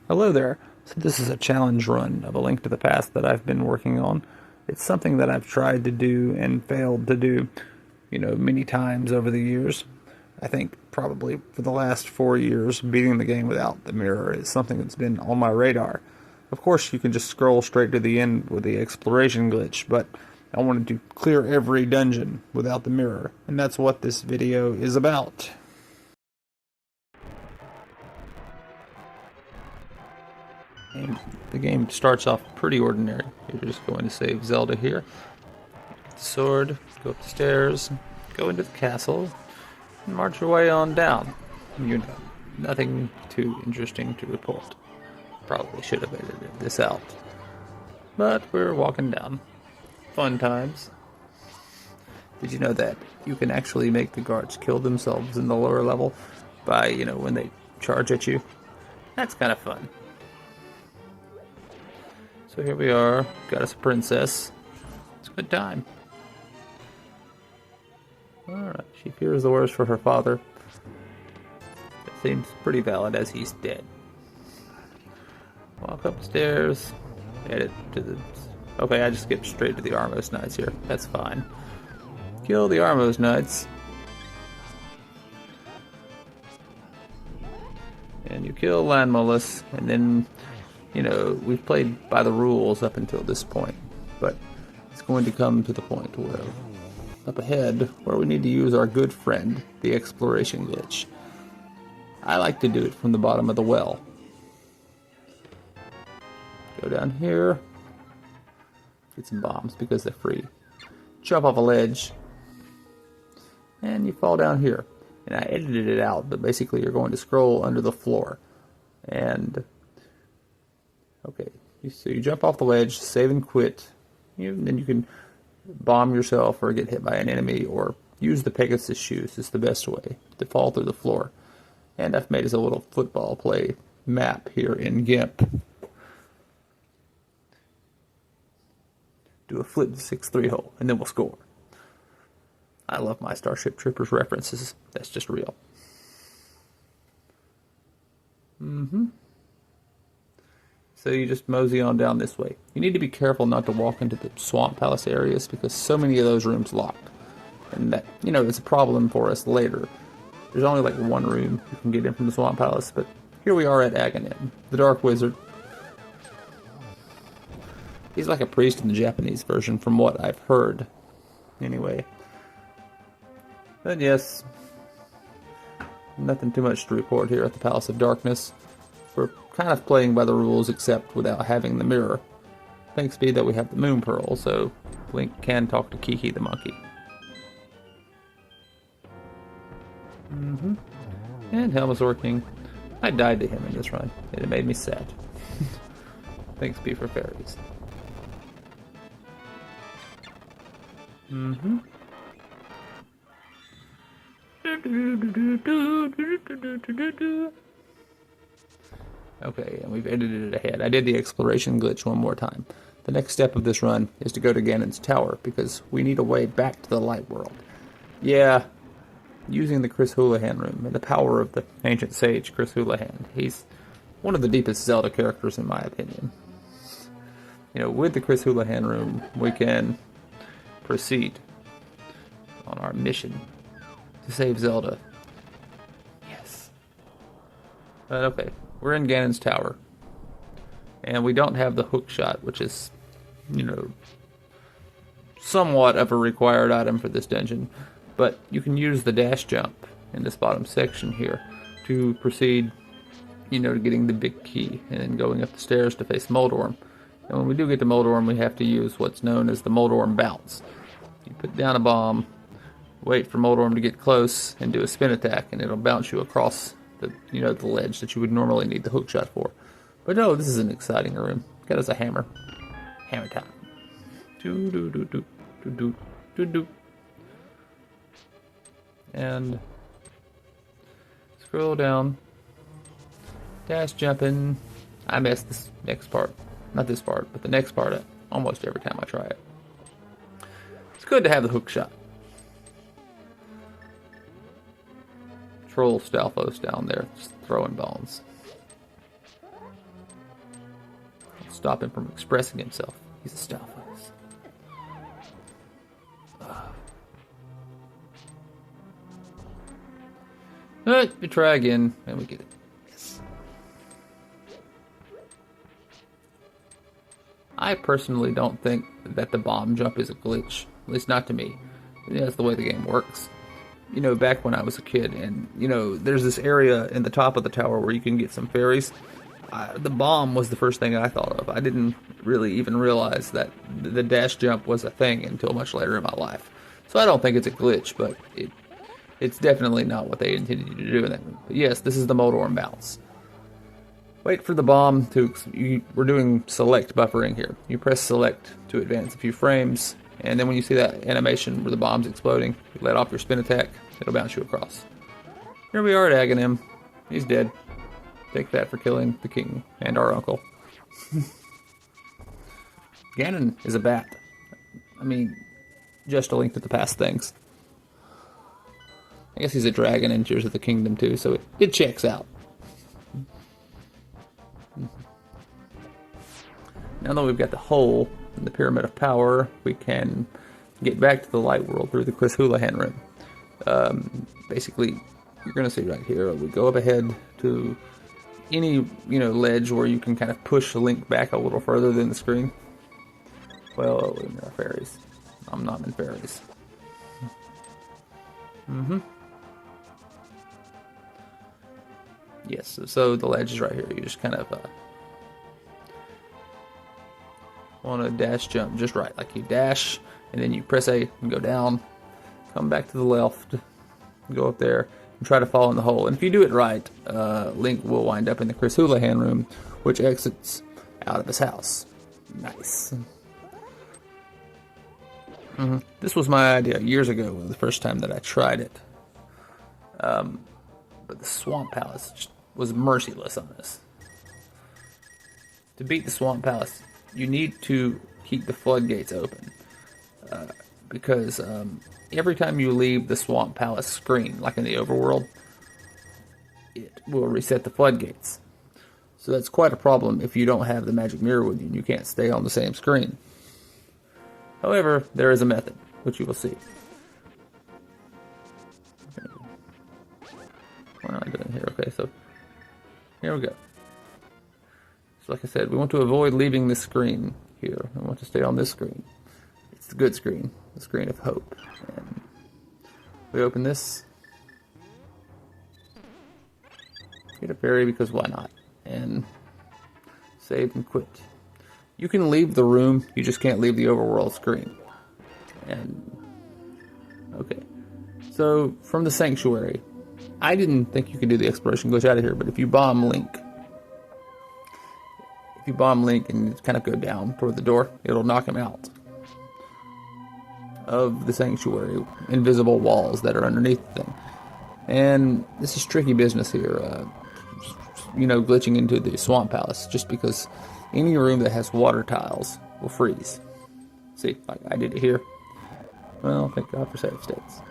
Hello there. So this is a challenge run of A Link to the Past that I've been working on. It's something that I've tried to do and failed to do, many times over the years. I think probably for the last 4 years, beating the game without the mirror is something that's been on my radar. Of course, you can just scroll straight to the end with the exploration glitch, but I wanted to clear every dungeon without the mirror, and that's what this video is about. And the game starts off pretty ordinary. You're just going to save Zelda here. Get the sword, go up the stairs, go into the castle, and march your way on down. Nothing too interesting to report. Probably should have edited this out. But we're walking down. Fun times. Did you know that you can actually make the guards kill themselves in the lower level by, when they charge at you? That's kind of fun. So here we are, got us a princess. It's a good time. Alright, she fears the worst for her father. That seems pretty valid as he's dead. Walk upstairs, edit to the... Okay, I just skipped straight to the Armos Knights here. That's fine. Kill the Armos Knights. And you kill Landmolus, and then... we've played by the rules up until this point, but it's going to come to the point where, up ahead, where we need to use our good friend, the exploration glitch. I like to do it from the bottom of the well. Go down here, get some bombs because they're free. Jump off a ledge, and you fall down here. And I edited it out, but basically you're going to scroll under the floor. And... okay, so you jump off the ledge, save and quit, then you can bomb yourself or get hit by an enemy, or use the Pegasus shoes is the best way to fall through the floor. And I've made us a little football play map here in GIMP. Do a flip 6-3 hole, and then we'll score. I love my Starship Troopers references. That's just real. So you just mosey on down this way. You need to be careful not to walk into the Swamp Palace areas because so many of those rooms lock. And that, it's a problem for us later. There's only like one room you can get in from the Swamp Palace, but here we are at Aghanim, the Dark Wizard. He's like a priest in the Japanese version from what I've heard. Anyway. But yes, nothing too much to report here at the Palace of Darkness. We're kind of playing by the rules except without having the mirror. Thanks be that we have the Moon Pearl, so Link can talk to Kiki the monkey. And Helmasaur King. I died to him in this run, and it made me sad. Thanks be for fairies. Okay, and we've edited it ahead. I did the exploration glitch one more time. The next step of this run is to go to Ganon's tower, because we need a way back to the light world. Yeah, using the Chris Houlihan room and the power of the ancient sage Chris Houlihan. He's one of the deepest Zelda characters in my opinion. With the Chris Houlihan room, we can proceed on our mission to save Zelda. Yes. But okay, we're in Ganon's tower. And we don't have the hook shot, which is, somewhat of a required item for this dungeon. But you can use the dash jump in this bottom section here to proceed, to getting the big key and then going up the stairs to face Moldorm. And when we do get to Moldorm, we have to use what's known as the Moldorm bounce. You put down a bomb, wait for Moldorm to get close, and do a spin attack, and it'll bounce you across the, the ledge that you would normally need the hook shot for. But no, this is an exciting room. Got us a hammer. Hammer time. Do-do-do-do-do-do-do-do. And scroll down. Dash jumping. I missed this next part. Not this part, but the next part almost every time I try it. It's good to have the hook shot. Troll Stalfos down there, just throwing bones. stop him from expressing himself. He's a style fox. Alright, we try again, and we get it. Yes. I personally don't think that the bomb jump is a glitch. At least not to me. Yeah, that's the way the game works. You know, back when I was a kid, and, you know, there's this area in the top of the tower where you can get some fairies. The bomb was the first thing I thought of. I didn't really even realize that the dash jump was a thing until much later in my life. So I don't think it's a glitch, but it's definitely not what they intended you to do in that movie. But yes, this is the Moldorm bounce. Wait for the bomb to... we're doing select buffering here. You press select to advance a few frames, and then when you see that animation where the bomb's exploding, you let off your spin attack, it'll bounce you across. Here we are at Aghanim. He's dead. Take that for killing the king and our uncle. Ganon is a bat. I mean, just a Link to the Past things. I guess he's a dragon in Tears of the Kingdom too, so it checks out. Now that we've got the hole in the Pyramid of Power, we can get back to the light world through the Chris Houlihan room. Basically, you're going to see right here, we go up ahead to any, you know, ledge where you can kind of push the Link back a little further than the screen. Well, there are fairies. I'm not in fairies. Yes, so the ledge is right here. You just kind of want to dash jump just right. Like you dash, and then you press A and go down, come back to the left, go up there, and try to fall in the hole. And if you do it right, Link will wind up in the Chris Houlihan room, which exits out of his house. Nice. This was my idea years ago, the first time that I tried it. But the Swamp Palace just was merciless on this. To beat the Swamp Palace, you need to keep the floodgates open. Because every time you leave the Swamp Palace screen, like in the overworld, it will reset the floodgates. So that's quite a problem if you don't have the magic mirror with you and you can't stay on the same screen. However, there is a method, which you will see. What am I doing here? Okay, so here we go. So like I said, we want to avoid leaving this screen here. We want to stay on this screen. It's the good screen, the screen of hope. And we open this. Get a fairy because why not? And save and quit. You can leave the room, you just can't leave the overworld screen. And okay. So from the sanctuary, I didn't think you could do the exploration glitch out of here, but if you bomb Link and kind of go down toward the door, it'll knock him out of the sanctuary, invisible walls that are underneath the thing. And this is tricky business here, you know, glitching into the Swamp Palace, just because any room that has water tiles will freeze. See, like I did it here. Well, thank God for save states.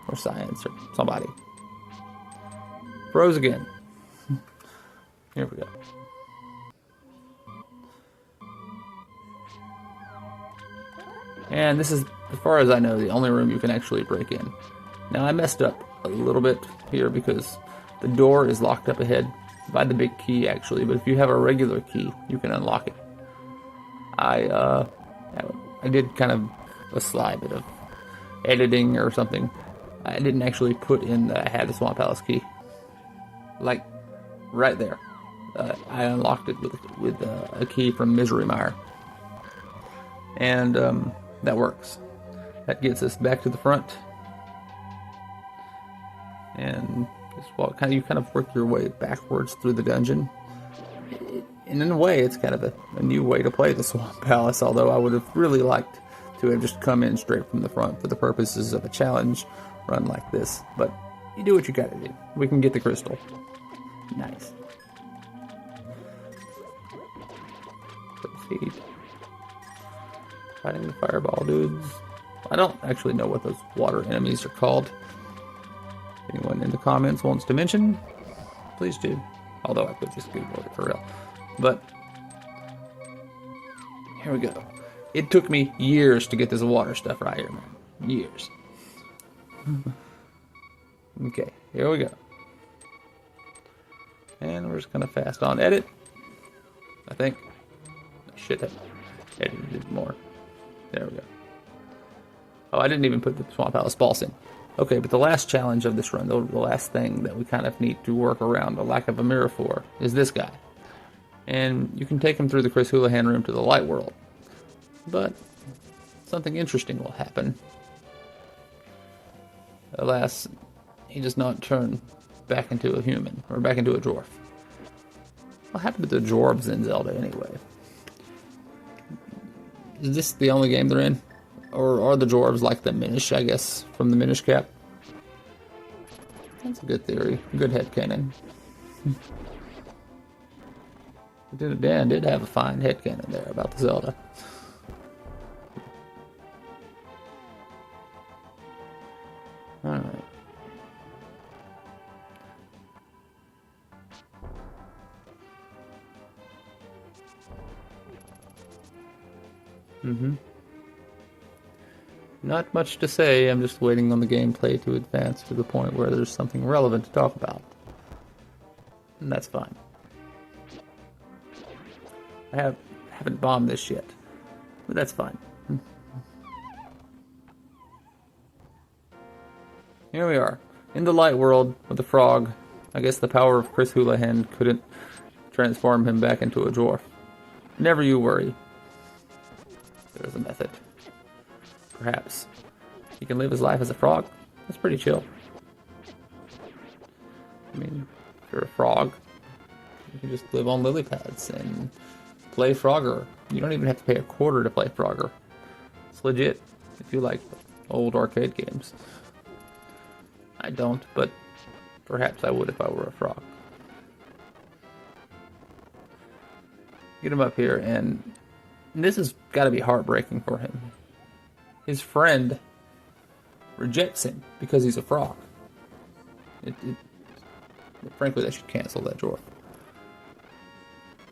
Or science, or somebody. Froze again. Here we go. And this is, as far as I know, the only room you can actually break in. Now I messed up a little bit here because the door is locked up ahead by the big key actually, but if you have a regular key, you can unlock it. I did kind of a sly bit of editing or something. I didn't actually put in that I had the Swamp Palace key. Like, right there. I unlocked it with a key from Misery Mire. And that works. That gets us back to the front. And you kind of work your way backwards through the dungeon. And in a way, it's kind of a new way to play the Swamp Palace, although I would have really liked to have just come in straight from the front for the purposes of a challenge run like this. But you do what you gotta do. We can get the crystal. Nice. Proceed. Fighting the fireball dudes. I don't actually know what those water enemies are called. Anyone in the comments wants to mention, please do. Although I could just Google it for real. But here we go. It took me years to get this water stuff right here, man. Years. Okay, here we go. And we're just gonna fast on edit. I think I should have edited it more. There we go. Oh, I didn't even put the Swamp Palace boss in. Okay, but the last challenge of this run, the last thing that we kind of need to work around the lack of a mirror for, is this guy. And you can take him through the Chris Houlihan room to the light world. But something interesting will happen. Alas, he does not turn back into a human, or back into a dwarf. What happened to the dwarves in Zelda anyway? Is this the only game they're in? Or are the dwarves like the Minish, I guess, from the Minish Cap? That's a good theory. Good headcanon. Dan did have a fine headcanon there about the Zelda. Alright. Not much to say, I'm just waiting on the gameplay to advance to the point where there's something relevant to talk about. And that's fine. I haven't bombed this yet, but that's fine. Here we are, in the light world with the frog. I guess the power of Chris Houlihan couldn't transform him back into a dwarf. Never you worry. There's a method. Perhaps he can live his life as a frog. That's pretty chill. I mean, if you're a frog, you can just live on lily pads and play Frogger. You don't even have to pay a quarter to play Frogger. It's legit if you like old arcade games. I don't, but perhaps I would if I were a frog. Get him up here, and this has got to be heartbreaking for him. His friend rejects him because he's a frog. Frankly, they should cancel that dwarf.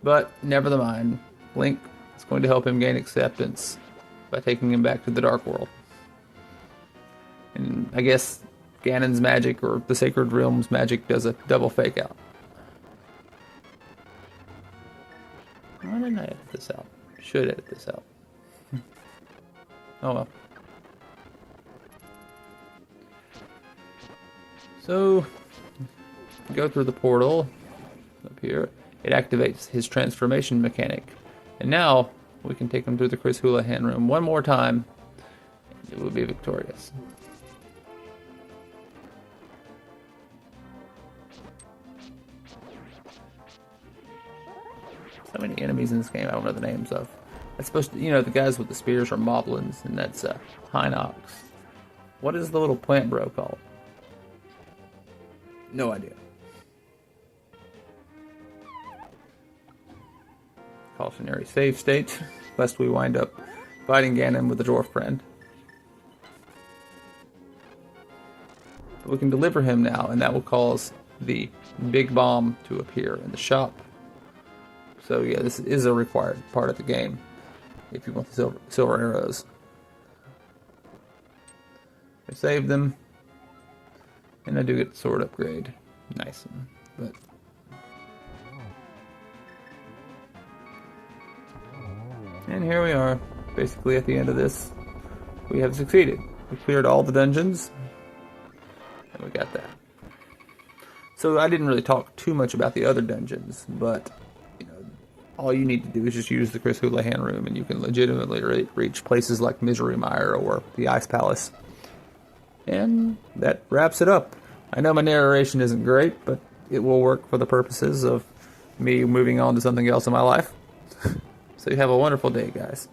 But never mind. Link is going to help him gain acceptance by taking him back to the Dark World. And I guess Ganon's magic, or the Sacred Realm's magic, does a double fake out. Why didn't I edit this out? Should edit this out. Oh well. So, go through the portal up here. It activates his transformation mechanic. And now, we can take him through the Chris Houlihan room one more time, and it will be victorious. So many enemies in this game I don't know the names of. That's supposed to, the guys with the spears are moblins, and that's Hinox. What is the little plant bro called? No idea. Cautionary save state, lest we wind up fighting Ganon with a dwarf friend. But we can deliver him now, and that will cause the big bomb to appear in the shop. So yeah, this is a required part of the game if you want the silver arrows. I saved them, and I do get the sword upgrade. Nice. But and here we are, basically at the end of this. We have succeeded. We cleared all the dungeons, and we got that. So I didn't really talk too much about the other dungeons, but all you need to do is just use the Chris Houlihan room, and you can legitimately reach places like Misery Mire or the Ice Palace. And that wraps it up. I know my narration isn't great, but it will work for the purposes of me moving on to something else in my life. So you have a wonderful day, guys.